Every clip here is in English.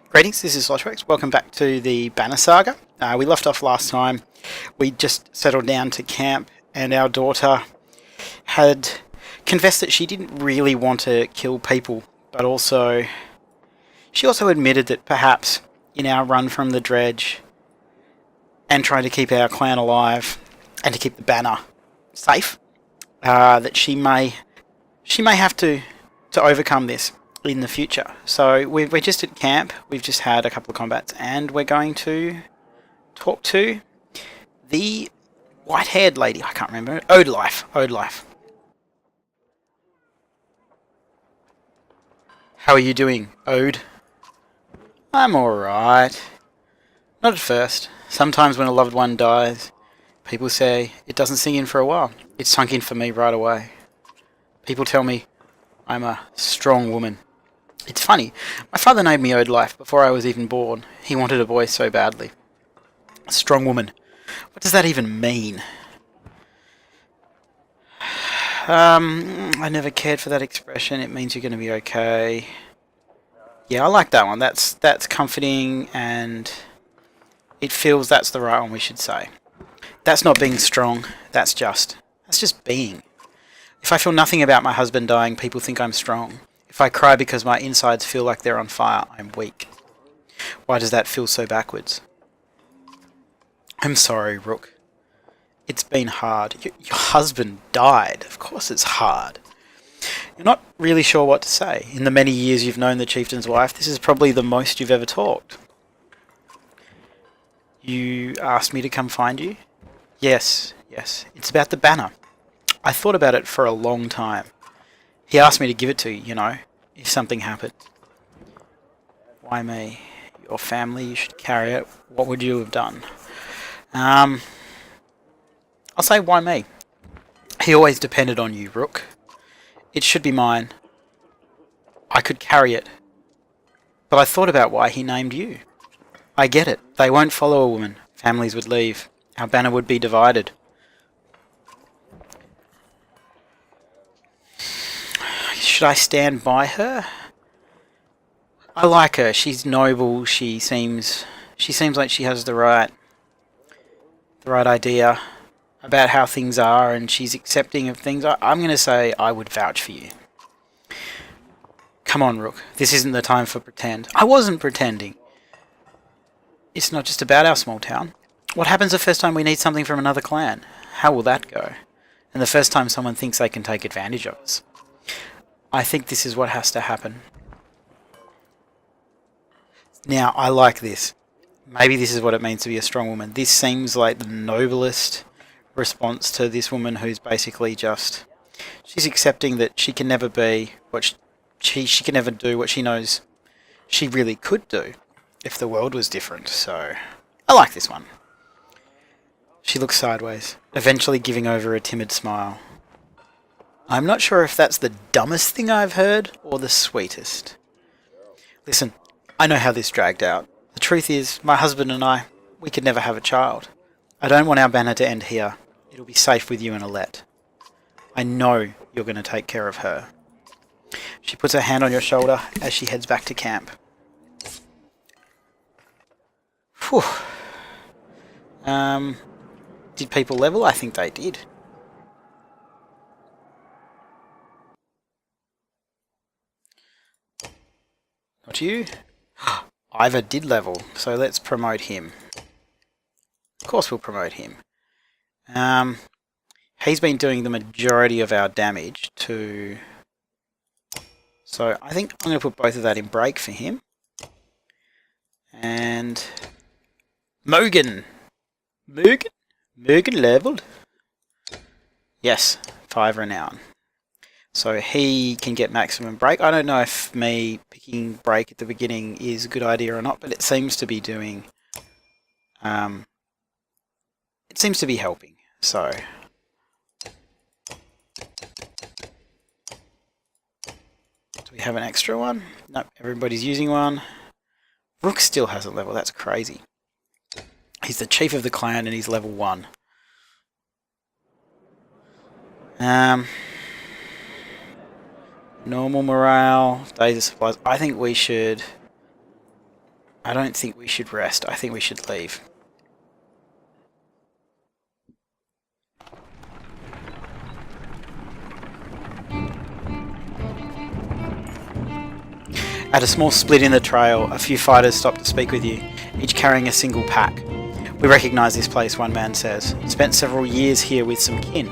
Greetings, this is Sloshworks. Welcome back to the Banner Saga. We left off last time. We just settled down to camp, and our daughter had confessed that she didn't really want to kill people, but she also admitted that perhaps in our run from the dredge and trying to keep our clan alive and to keep the banner safe, that she may have to overcome this in the future. So we're just at camp. We've just had a couple of combats, and we're going to talk to the white-haired lady. I can't remember. Ode Life. How are you doing, Ode? I'm alright. Not at first. Sometimes when a loved one dies, people say it doesn't sink in for a while. It sunk in for me right away. People tell me I'm a strong woman. It's funny, my father named me Ode Life before I was even born. He wanted a boy so badly. A strong woman. What does that even mean? I never cared for that expression. It means you're going to be okay. Yeah, I like that one. That's comforting, and it feels that's the right one we should say. That's not being strong. That's just being. If I feel nothing about my husband dying, people think I'm strong. If I cry because my insides feel like they're on fire, I'm weak. Why does that feel so backwards? I'm sorry, Rook. It's been hard. Your husband died. Of course it's hard. You're not really sure what to say. In the many years you've known the chieftain's wife, this is probably the most you've ever talked. You asked me to come find you? Yes. It's about the banner. I thought about it for a long time. He asked me to give it to you, if something happened. Why me? Your family, you should carry it. What would you have done? I'll say why me. He always depended on you, Rook. It should be mine. I could carry it. But I thought about why he named you. I get it. They won't follow a woman. Families would leave. Our banner would be divided. Should I stand by her? I like her. She's noble. She seems like she has the right idea about how things are, and she's accepting of things. I'm going to say I would vouch for you. Come on, Rook. This isn't the time for pretend. I wasn't pretending. It's not just about our small town. What happens the first time we need something from another clan? How will that go? And the first time someone thinks they can take advantage of us? I think this is what has to happen. Now, I like this. Maybe this is what it means to be a strong woman. This seems like the noblest response to this woman who's basically she's accepting that she can never be what she can never do what she knows she really could do if the world was different. So, I like this one. She looks sideways, eventually giving over a timid smile. I'm not sure if that's the dumbest thing I've heard or the sweetest. Listen, I know how this dragged out. The truth is, my husband and we could never have a child. I don't want our banner to end here. It'll be safe with you and Alette. I know you're going to take care of her. She puts her hand on your shoulder as she heads back to camp. Whew. Did people level? I think they did. Not you. Ivor did level, so let's promote him. Of course we'll promote him. He's been doing the majority of our damage to... So I think I'm going to put both of that in break for him. And... Mogan leveled. Yes, 5 renown. So he can get maximum break. I don't know if me picking break at the beginning is a good idea or not, but it seems to be doing... it seems to be helping, so... Do we have an extra one? Nope, everybody's using one. Rook still hasn't leveled, that's crazy. He's the chief of the clan and he's level 1. Normal morale, days of supplies. I think we should I don't think we should rest. I think we should leave. At a small split in the trail, a few fighters stop to speak with you, each carrying a single pack. We recognise this place, one man says. Spent several years here with some kin.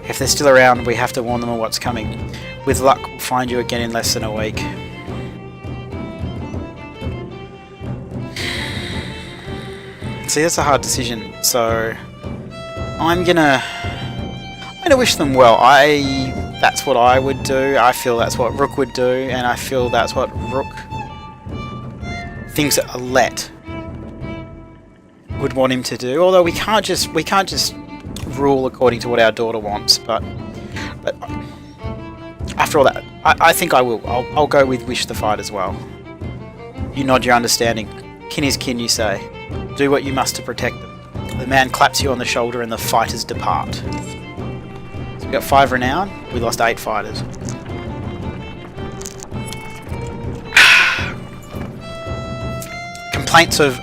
If they're still around, we have to warn them of what's coming. With luck, we'll find you again in less than a week. See, that's a hard decision, so I'm gonna wish them well. That's what I would do. I feel that's what Rook would do, and I feel that's what Rook thinks Alette would want him to do. Although we can't just rule according to what our daughter wants. But after all that, I think I will. I'll go with wish the fight as well. You nod your understanding. Kin is kin, you say. Do what you must to protect them. The man claps you on the shoulder, and the fighters depart. So we got 5 renown. We lost 8 fighters. Complaints of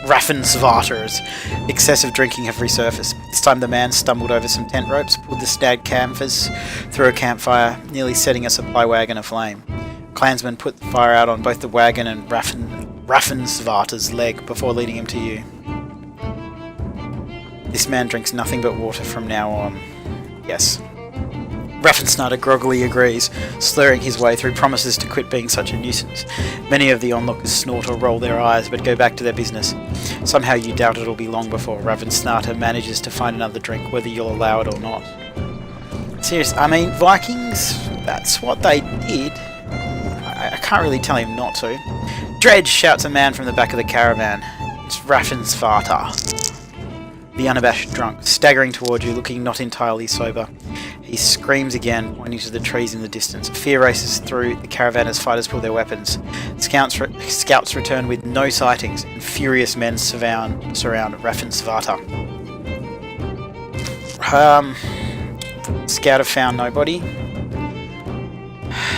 Raffensvarter's excessive drinking have resurfaced. This time the man stumbled over some tent ropes, pulled the stag canvas through a campfire, nearly setting a supply wagon aflame. Clansmen put the fire out on both the wagon and Raffensvarter's leg before leading him to you. This man drinks nothing but water from now on. Yes. Raffensvarter groggily agrees, slurring his way through promises to quit being such a nuisance. Many of the onlookers snort or roll their eyes, but go back to their business. Somehow you doubt it'll be long before Raffensvarter manages to find another drink, whether you'll allow it or not. Seriously, I mean, Vikings, that's what they did. I can't really tell him not to. Dredge, shouts a man from the back of the caravan. It's Raffensvarter. The unabashed drunk, staggering toward you, looking not entirely sober. He screams again, pointing to the trees in the distance. Fear races through the caravan as fighters pull their weapons. Scouts return with no sightings, and furious men surround Raffensvarter. Scout have found nobody.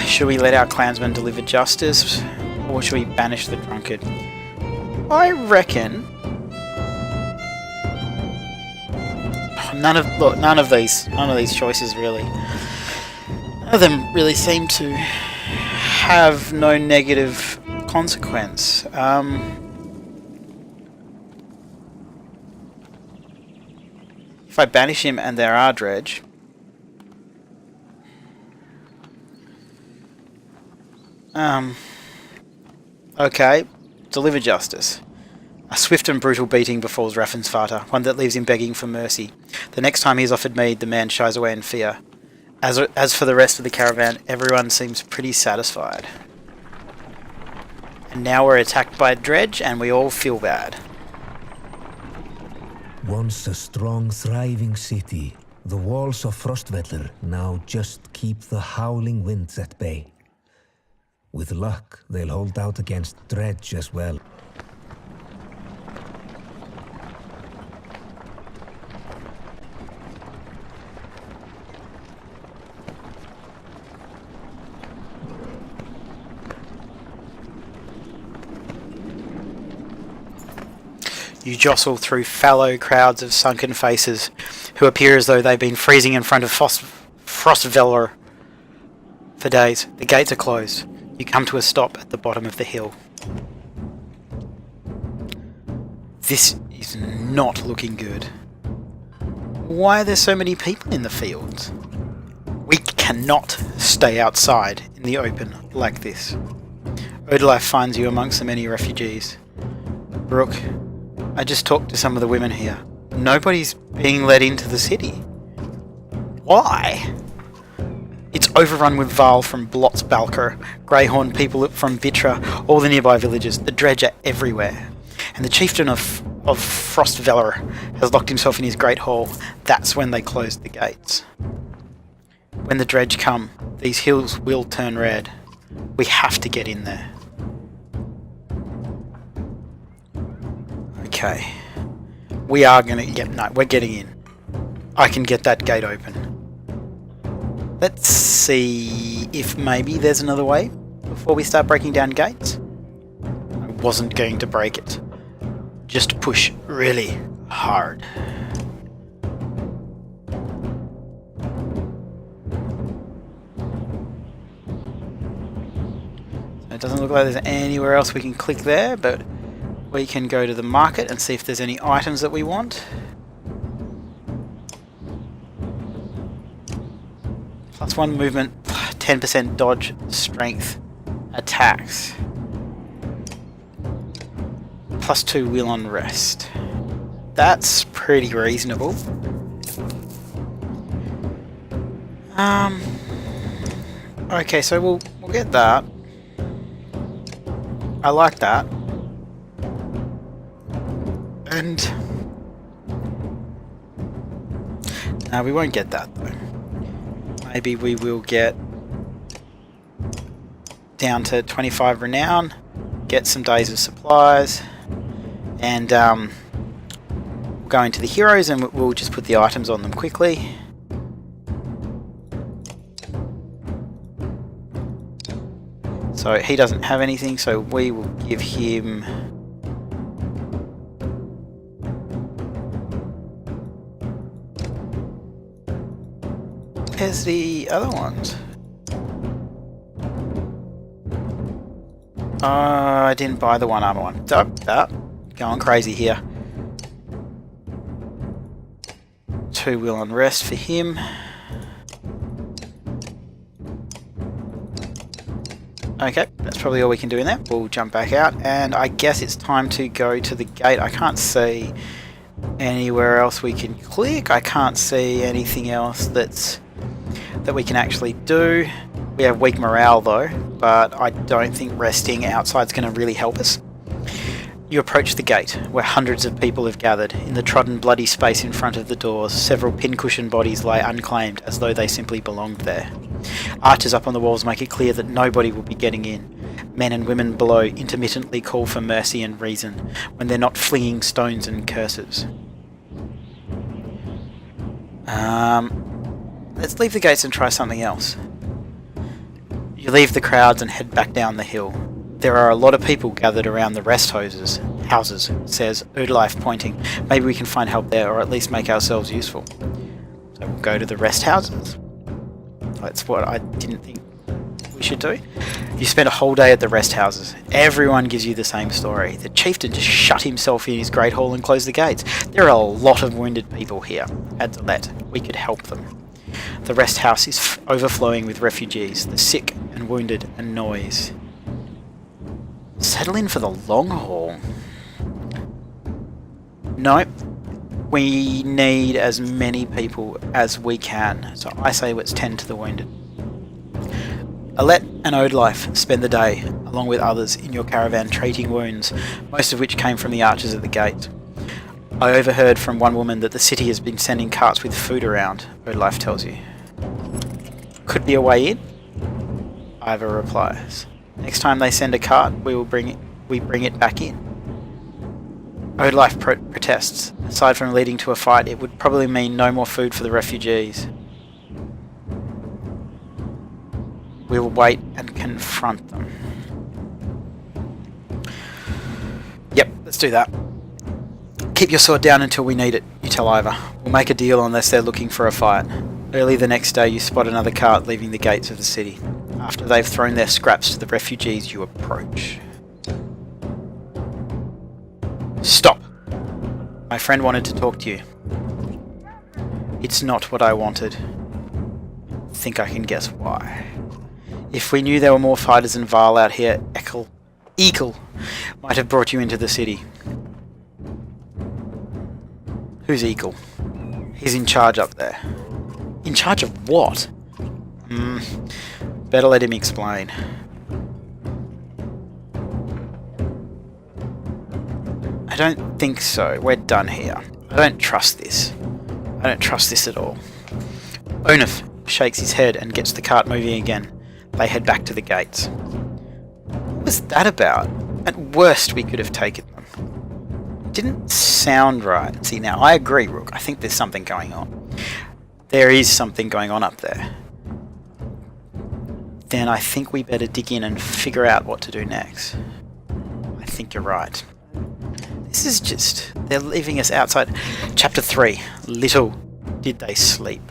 Should we let our clansmen deliver justice, or should we banish the drunkard? I reckon none of these choices really. None of them really seem to have no negative consequence. If I banish him and there are dredge, okay, deliver justice. A swift and brutal beating befalls Raffensvarter, one that leaves him begging for mercy. The next time he is offered mead, the man shies away in fear. As for the rest of the caravan, everyone seems pretty satisfied. And now we're attacked by dredge, and we all feel bad. Once a strong, thriving city, the walls of Frostvellir now just keep the howling winds at bay. With luck, they'll hold out against dredge as well. You jostle through fallow crowds of sunken faces who appear as though they've been freezing in front of Frostvellir for days. The gates are closed. You come to a stop at the bottom of the hill. This is not looking good. Why are there so many people in the fields? We cannot stay outside in the open like this. Odalife finds you amongst the many refugees. Rook, I just talked to some of the women here. Nobody's being let into the city. Why? It's overrun with Varl from Blotzbalker, Greyhorn people from Vitra, all the nearby villages. The dredge are everywhere. And the chieftain of Frostvellir has locked himself in his great hall. That's when they closed the gates. When the dredge come, these hills will turn red. We have to get in there. Okay. We are gonna get... No, we're getting in. I can get that gate open. Let's see if maybe there's another way before we start breaking down gates. I wasn't going to break it. Just push really hard. So it doesn't look like there's anywhere else we can click there, but we can go to the market and see if there's any items that we want. +1 movement, 10% dodge, strength, attacks. +2 will on rest. That's pretty reasonable. Okay, so we'll get that. I like that. And no, we won't get that though. Maybe we will get down to 25 renown, get some days of supplies, and we'll go into the heroes and we'll just put the items on them quickly. So he doesn't have anything, so we will give him where's the other ones? I didn't buy the one armor one. Going crazy here. 2 will on rest for him. Okay, that's probably all we can do in there. We'll jump back out, and I guess it's time to go to the gate. I can't see anywhere else we can click. I can't see anything else that we can actually do. We have weak morale though, but I don't think resting outside is going to really help us. You approach the gate, where hundreds of people have gathered. In the trodden bloody space in front of the doors, several pincushion bodies lie unclaimed, as though they simply belonged there. Archers up on the walls make it clear that nobody will be getting in. Men and women below intermittently call for mercy and reason, when they're not flinging stones and curses. Let's leave the gates and try something else. You leave the crowds and head back down the hill. There are a lot of people gathered around the rest houses, says Udlife, pointing. Maybe we can find help there, or at least make ourselves useful. So we'll go to the rest houses. That's what I didn't think we should do. You spend a whole day at the rest houses. Everyone gives you the same story. The chieftain just shut himself in his great hall and closed the gates. There are a lot of wounded people here. Adds Alette. We could help them. The rest house is overflowing with refugees, the sick and wounded and noise. Settle in for the long haul. Nope. We need as many people as we can, so I say let's tend to the wounded. Alette and Odelife spend the day, along with others, in your caravan treating wounds, most of which came from the archers at the gate. I overheard from one woman that the city has been sending carts with food around, Odelife tells you. Could be a way in? Iva replies. Next time they send a cart, we bring it back in. Odelife protests. Aside from leading to a fight, it would probably mean no more food for the refugees. We will wait and confront them. Yep, let's do that. Keep your sword down until we need it, you tell Iva. We'll make a deal unless they're looking for a fight. Early the next day, you spot another cart leaving the gates of the city. After they've thrown their scraps to the refugees, you approach. Stop! My friend wanted to talk to you. It's not what I wanted. Think I can guess why. If we knew there were more fighters than Varl out here, Ekel might have brought you into the city. Who's Ekel? He's in charge up there. In charge of what? Better let him explain. I don't think so. We're done here. I don't trust this. I don't trust this at all. Onuf shakes his head and gets the cart moving again. They head back to the gates. What was that about? At worst, we could have taken them. Didn't sound right. See, now, I agree, Rook. I think there's something going on. There is something going on up there. Then I think we better dig in and figure out what to do next. I think think you're right. This is just... They're leaving us outside. Chapter 3. Little did they sleep.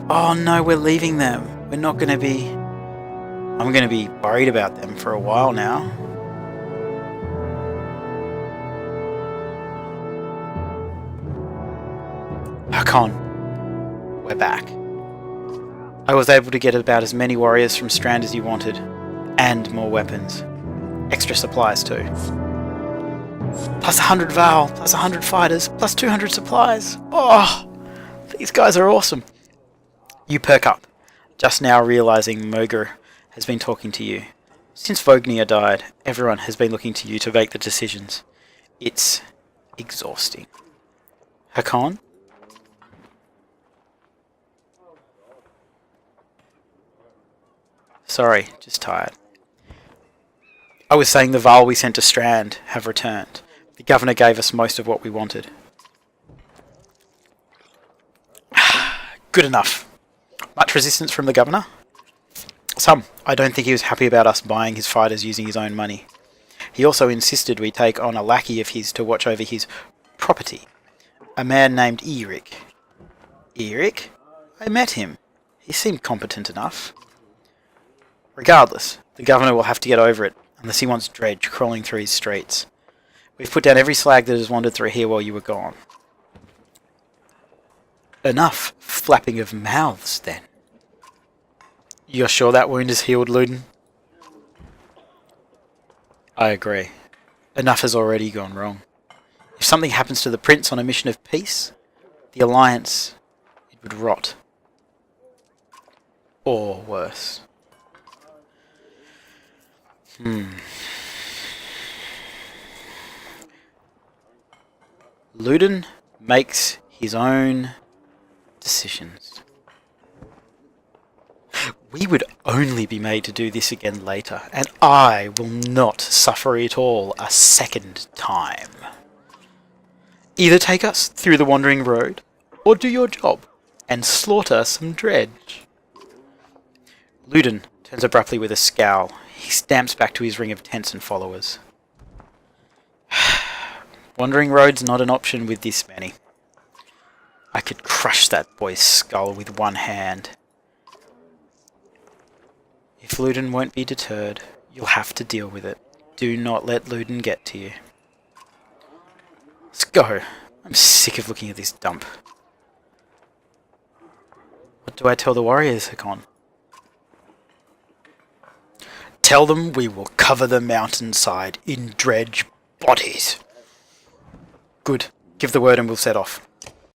Oh no, we're leaving them. We're not going to be... I'm going to be worried about them for a while now. Hakon, we're back. I was able to get about as many warriors from Strand as you wanted. And more weapons. Extra supplies too. Plus 100 Val, plus 100 fighters, plus 200 supplies. Oh, these guys are awesome. You perk up, just now realising Moger has been talking to you. Since Vognir died, everyone has been looking to you to make the decisions. It's exhausting. Hakon? Sorry, just tired. I was saying the Val we sent to Strand have returned. The governor gave us most of what we wanted. Good enough. Much resistance from the governor? Some. I don't think he was happy about us buying his fighters using his own money. He also insisted we take on a lackey of his to watch over his property. A man named Eric. Eric? I met him. He seemed competent enough. Regardless, the governor will have to get over it, unless he wants Dredge crawling through his streets. We've put down every slag that has wandered through here while you were gone. Enough flapping of mouths, then. You're sure that wound is healed, Luden? I agree. Enough has already gone wrong. If something happens to the prince on a mission of peace, the alliance, it would rot. Or worse. Luden makes his own decisions. We would only be made to do this again later, and I will not suffer it all a second time. Either take us through the wandering road, or do your job, and slaughter some Dredge. Luden turns abruptly with a scowl. He stamps back to his ring of tents and followers. Wandering road's not an option with this many. I could crush that boy's skull with one hand. If Luden won't be deterred, you'll have to deal with it. Do not let Luden get to you. Let's go. I'm sick of looking at this dump. What do I tell the warriors, Hakon? Tell them we will cover the mountainside in Dredge bodies. Good. Give the word and we'll set off.